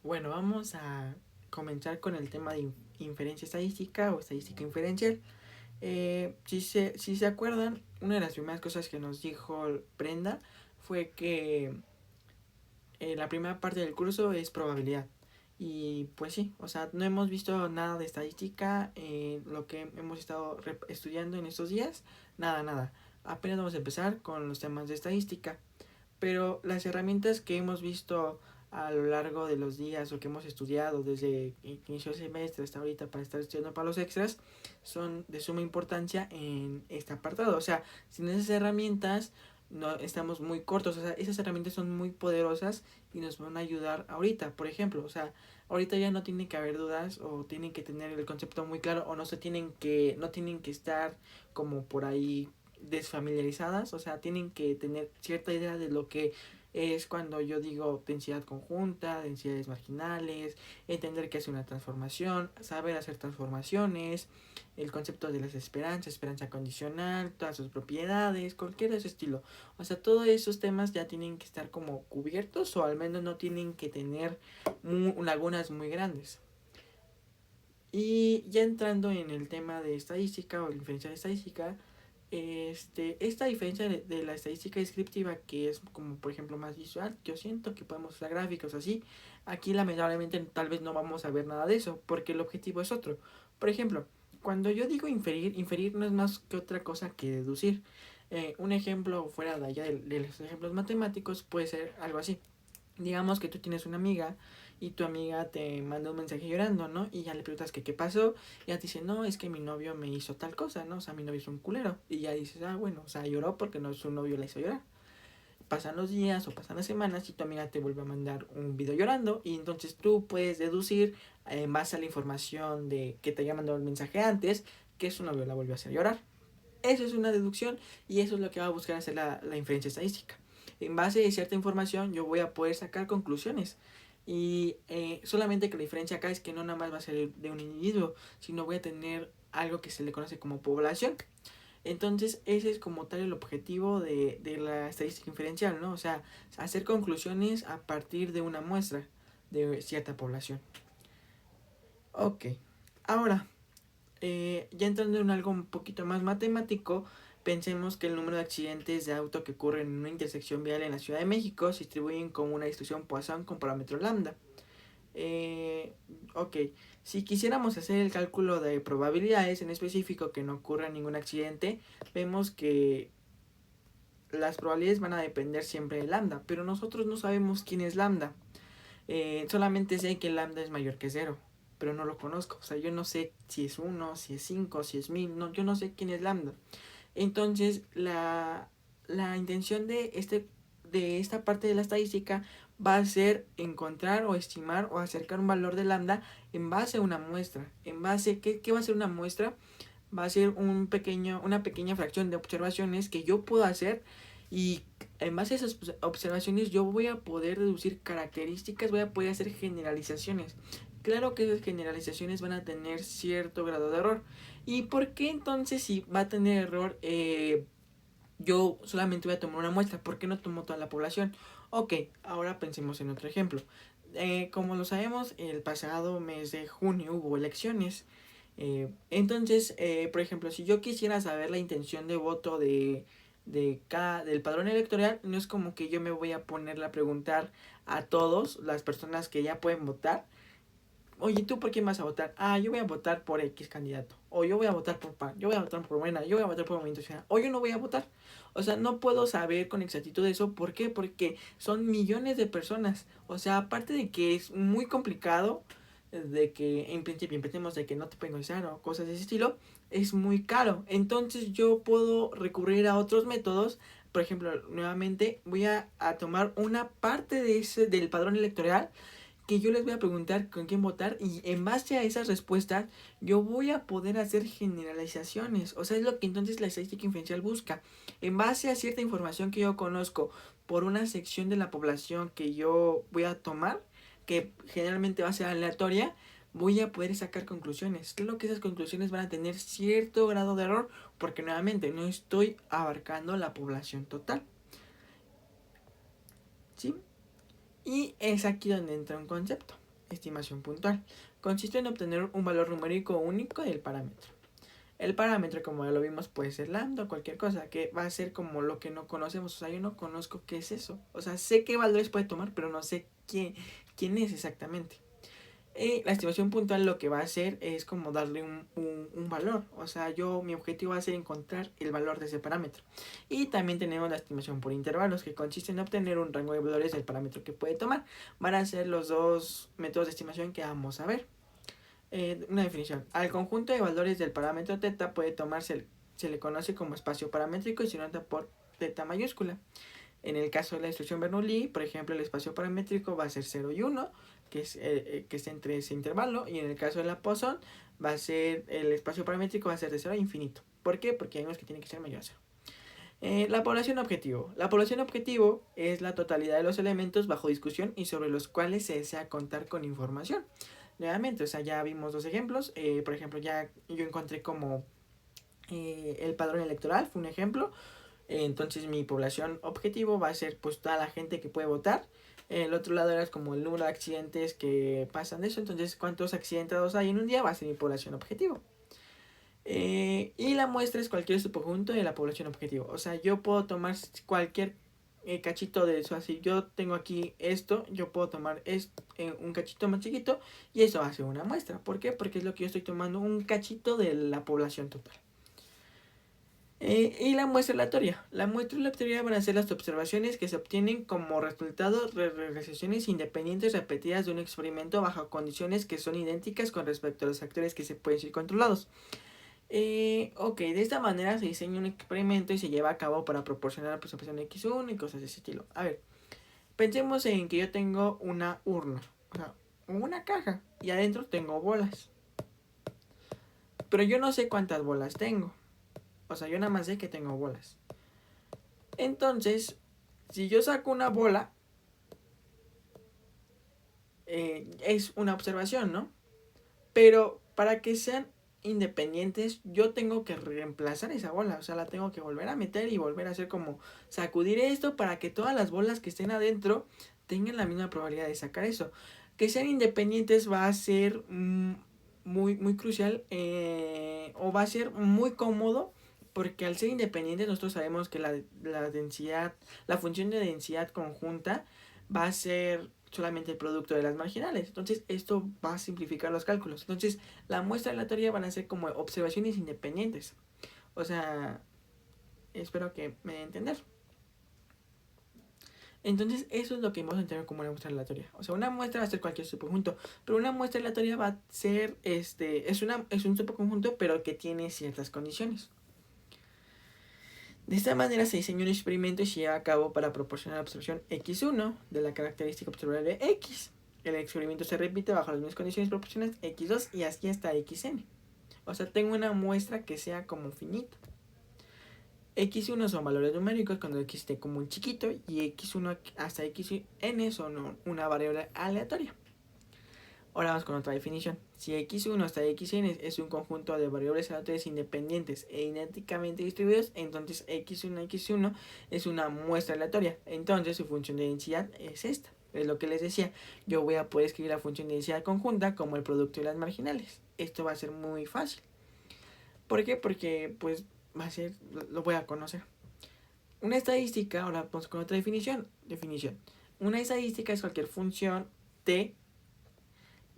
Bueno, vamos a comenzar con el tema de inferencia estadística o estadística inferencial. Si se acuerdan, una de las primeras cosas que nos dijo Brenda fue que la primera parte del curso es probabilidad. Y pues sí, o sea, no hemos visto nada de estadística, lo que hemos estado estudiando en estos días, nada, nada. Apenas vamos a empezar con los temas de estadística. Pero las herramientas que hemos visto a lo largo de los días o que hemos estudiado desde inicio del semestre hasta ahorita para estar estudiando para los extras son de suma importancia en este apartado. O sea, sin esas herramientas no estamos muy cortos. O sea, esas herramientas son muy poderosas y nos van a ayudar ahorita. Por ejemplo, o sea, ahorita ya no tiene que haber dudas o tienen que tener el concepto muy claro o no tienen que estar como por ahí desfamiliarizadas, o sea, tienen que tener cierta idea de lo que es cuando yo digo densidad conjunta, densidades marginales, entender qué es una transformación, saber hacer transformaciones, el concepto de las esperanzas, esperanza condicional, todas sus propiedades, cualquier de ese estilo. O sea, todos esos temas ya tienen que estar como cubiertos o al menos no tienen que tener lagunas muy grandes. Y ya entrando en el tema de estadística o la inferencia de estadística, esta diferencia de la estadística descriptiva, que es como por ejemplo más visual, yo siento que podemos usar gráficos así. Aquí lamentablemente tal vez no vamos a ver nada de eso, porque el objetivo es otro. Por ejemplo, cuando yo digo inferir no es más que otra cosa que deducir. Un ejemplo fuera de allá de los ejemplos matemáticos puede ser algo así. Digamos que tú tienes una amiga y tu amiga te manda un mensaje llorando, ¿no? Y ya le preguntas que qué pasó y ya te dice, no, es que mi novio me hizo tal cosa, ¿no? O sea, mi novio es un culero. Y ya dices, ah, bueno, o sea, lloró porque no su novio la hizo llorar. Pasan los días o pasan las semanas y tu amiga te vuelve a mandar un video llorando y entonces tú puedes deducir en base a la información de que te haya mandado el mensaje antes que su novio la volvió a hacer llorar. Eso es una deducción y eso es lo que va a buscar hacer la inferencia estadística. En base a cierta información yo voy a poder sacar conclusiones. Y solamente que la diferencia acá es que no nada más va a ser de un individuo, sino voy a tener algo que se le conoce como población. Entonces ese es como tal el objetivo de la estadística inferencial, ¿no? O sea, hacer conclusiones a partir de una muestra de cierta población. Ok, ahora ya entrando en algo un poquito más matemático, pensemos que el número de accidentes de auto que ocurren en una intersección vial en la Ciudad de México se distribuyen como una distribución Poisson con parámetro lambda. Eh, ok, si quisiéramos hacer el cálculo de probabilidades en específico que no ocurra ningún accidente, vemos que las probabilidades van a depender siempre de lambda, pero nosotros no sabemos quién es lambda. Solamente sé que lambda es mayor que cero, pero no lo conozco. O sea, yo no sé si es uno, si es 5, si es 1000, no, yo no sé quién es lambda. Entonces, la intención de esta parte de la estadística va a ser encontrar o estimar o acercar un valor de lambda en base a una muestra. En base, ¿qué va a ser una muestra? Va a ser una pequeña fracción de observaciones que yo puedo hacer y en base a esas observaciones yo voy a poder deducir características, voy a poder hacer generalizaciones. Claro que esas generalizaciones van a tener cierto grado de error. ¿Y por qué entonces si va a tener error yo solamente voy a tomar una muestra? ¿Por qué no tomo toda la población? Ok, ahora pensemos en otro ejemplo. Como lo sabemos, el pasado mes de junio hubo elecciones. Entonces, por ejemplo, si yo quisiera saber la intención de voto del padrón electoral, no es como que yo me voy a ponerle a preguntar a todos las personas que ya pueden votar. Oye, ¿tú por quién vas a votar? Ah, yo voy a votar por X candidato. O yo voy a votar por PAN. Yo voy a votar por Morena. Yo voy a votar por Movimiento Ciudadano. O yo no voy a votar. O sea, no puedo saber con exactitud eso. ¿Por qué? Porque son millones de personas. O sea, aparte de que es muy complicado, de que en principio empecemos de que no te pueden conocer o cosas de ese estilo, es muy caro. Entonces yo puedo recurrir a otros métodos. Por ejemplo, nuevamente voy a tomar una parte del padrón electoral que yo les voy a preguntar con quién votar y en base a esas respuestas yo voy a poder hacer generalizaciones. O sea, es lo que entonces la estadística inferencial busca. En base a cierta información que yo conozco por una sección de la población que yo voy a tomar, que generalmente va a ser aleatoria, voy a poder sacar conclusiones. Claro que esas conclusiones van a tener cierto grado de error porque nuevamente no estoy abarcando la población total. ¿Sí? Y es aquí donde entra un concepto. estimación puntual. Consiste en obtener un valor numérico único del parámetro. El parámetro, como ya lo vimos, puede ser lambda o cualquier cosa, que va a ser como lo que no conocemos. O sea, yo no conozco qué es eso. O sea, sé qué valores puede tomar, pero no sé quién es exactamente. La estimación puntual lo que va a hacer es como darle un valor. O sea, mi objetivo va a ser encontrar el valor de ese parámetro. Y también tenemos la estimación por intervalos, que consiste en obtener un rango de valores del parámetro que puede tomar. Van a ser los dos métodos de estimación que vamos a ver. Una definición. Al conjunto de valores del parámetro teta puede tomarse, se le conoce como espacio paramétrico y se nota por teta mayúscula. En el caso de la instrucción Bernoulli, por ejemplo, el espacio paramétrico va a ser 0 y 1, que es entre ese intervalo, y en el caso de la Poisson, el espacio paramétrico va a ser de 0 a infinito. ¿Por qué? Porque hay unos que tienen que ser mayor a 0. La población objetivo. La población objetivo es la totalidad de los elementos bajo discusión y sobre los cuales se desea contar con información. Nuevamente, o sea, ya vimos dos ejemplos. Por ejemplo, ya yo encontré como el padrón electoral, fue un ejemplo. Entonces mi población objetivo va a ser pues toda la gente que puede votar. El otro lado era como el número de accidentes que pasan de eso. Entonces, cuántos accidentados hay en un día va a ser mi población objetivo. Y la muestra es cualquier subconjunto de la población objetivo. O sea, yo puedo tomar cualquier cachito de eso. Así, yo tengo aquí esto, yo puedo tomar un cachito más chiquito y eso va a ser una muestra. ¿Por qué? Porque es lo que yo estoy tomando, un cachito de la población total. Y la muestra aleatoria. La muestra aleatoria van a ser las observaciones que se obtienen como resultado de regresiones independientes repetidas de un experimento bajo condiciones que son idénticas con respecto a los factores que se pueden ser controlados. Ok, de esta manera se diseña un experimento y se lleva a cabo para proporcionar la observación X1 y cosas de ese estilo. A ver, pensemos en que yo tengo una urna, o sea, una caja, y adentro tengo bolas. Pero yo no sé cuántas bolas tengo. O sea, yo nada más sé que tengo bolas. Entonces, si yo saco una bola, es una observación, ¿no? Pero para que sean independientes, yo tengo que reemplazar esa bola. O sea, la tengo que volver a meter y volver a hacer como sacudir esto para que todas las bolas que estén adentro tengan la misma probabilidad de sacar eso. Que sean independientes va a ser muy crucial o va a ser muy cómodo. Porque al ser independientes nosotros sabemos que la densidad, la función de densidad conjunta va a ser solamente el producto de las marginales. Entonces esto va a simplificar los cálculos. Entonces la muestra aleatoria van a ser como observaciones independientes. O sea, espero que me den a entender. Entonces eso es lo que vamos a entender como una muestra aleatoria. O sea, una muestra va a ser cualquier subconjunto, pero una muestra aleatoria va a ser es un subconjunto pero que tiene ciertas condiciones. De esta manera se diseña un experimento y se lleva a cabo para proporcionar la observación X1 de la característica observable X. El experimento se repite bajo las mismas condiciones proporcionales X2 y así hasta Xn. O sea, tengo una muestra que sea como finita. X1 son valores numéricos cuando X esté como un chiquito y X1 hasta Xn son una variable aleatoria. Ahora vamos con otra definición. Si X1 hasta Xn es un conjunto de variables aleatorias independientes e idénticamente distribuidos, entonces X1 es una muestra aleatoria. Entonces su función de densidad es esta. Es lo que les decía. Yo voy a poder escribir la función de densidad conjunta como el producto de las marginales. Esto va a ser muy fácil. ¿Por qué? Porque pues va a ser, lo voy a conocer. Una estadística, ahora vamos con otra definición. Una estadística es cualquier función t.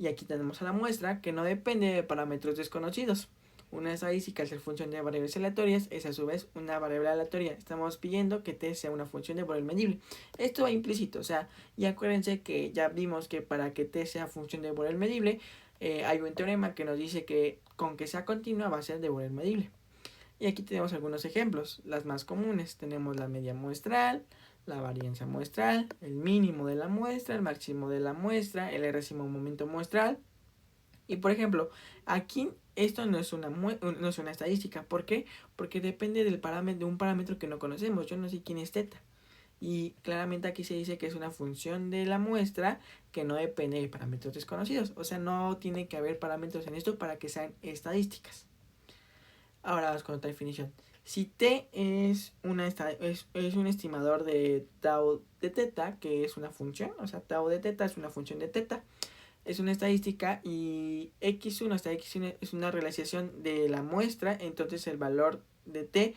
Y aquí tenemos a la muestra que no depende de parámetros desconocidos. Una estadística al ser función de variables aleatorias es a su vez una variable aleatoria. Estamos pidiendo que t sea una función de valor medible. Esto va implícito, o sea, y acuérdense que ya vimos que para que t sea función de valor medible, hay un teorema que nos dice que con que sea continua va a ser de valor medible. Y aquí tenemos algunos ejemplos, las más comunes. Tenemos la media muestral, la varianza muestral, el mínimo de la muestra, el máximo de la muestra, el résimo momento muestral. Y por ejemplo, aquí esto no es una estadística. ¿Por qué? Porque depende de un parámetro que no conocemos. Yo no sé quién es teta. Y claramente aquí se dice que es una función de la muestra que no depende de parámetros desconocidos. O sea, no tiene que haber parámetros en esto para que sean estadísticas. Ahora vamos con otra definición. Si t es un estimador de tau de teta, que es una función, o sea, tau de teta es una función de teta, es una estadística y x1 hasta x1 es una realización de la muestra, entonces el valor de t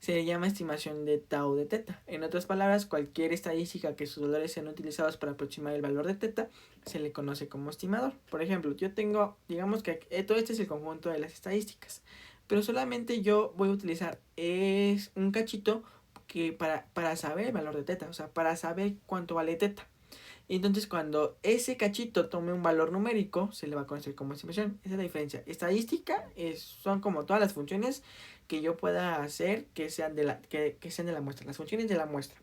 se le llama estimación de tau de teta. En otras palabras, cualquier estadística que sus valores sean utilizados para aproximar el valor de teta se le conoce como estimador. Por ejemplo, yo tengo, digamos que todo este es el conjunto de las estadísticas, pero solamente yo voy a utilizar es un cachito que para saber el valor de teta, o sea, para saber cuánto vale teta. Entonces, cuando ese cachito tome un valor numérico, se le va a conocer como estimación. Esa es la diferencia. Estadística son como todas las funciones que yo pueda hacer que sean que sean de la muestra. Las funciones de la muestra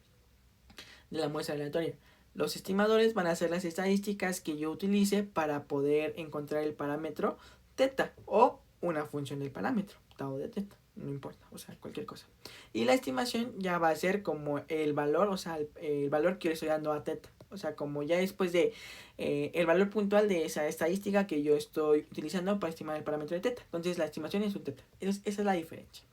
aleatoria. Los estimadores van a ser las estadísticas que yo utilice para poder encontrar el parámetro teta o una función del parámetro, tau de teta. No importa, o sea, cualquier cosa. Y la estimación ya va a ser como el valor, o sea, el valor que yo estoy dando a teta. O sea, como ya después de el valor puntual de esa estadística que yo estoy utilizando para estimar el parámetro de teta. Entonces, la estimación es un teta. Esa es la diferencia.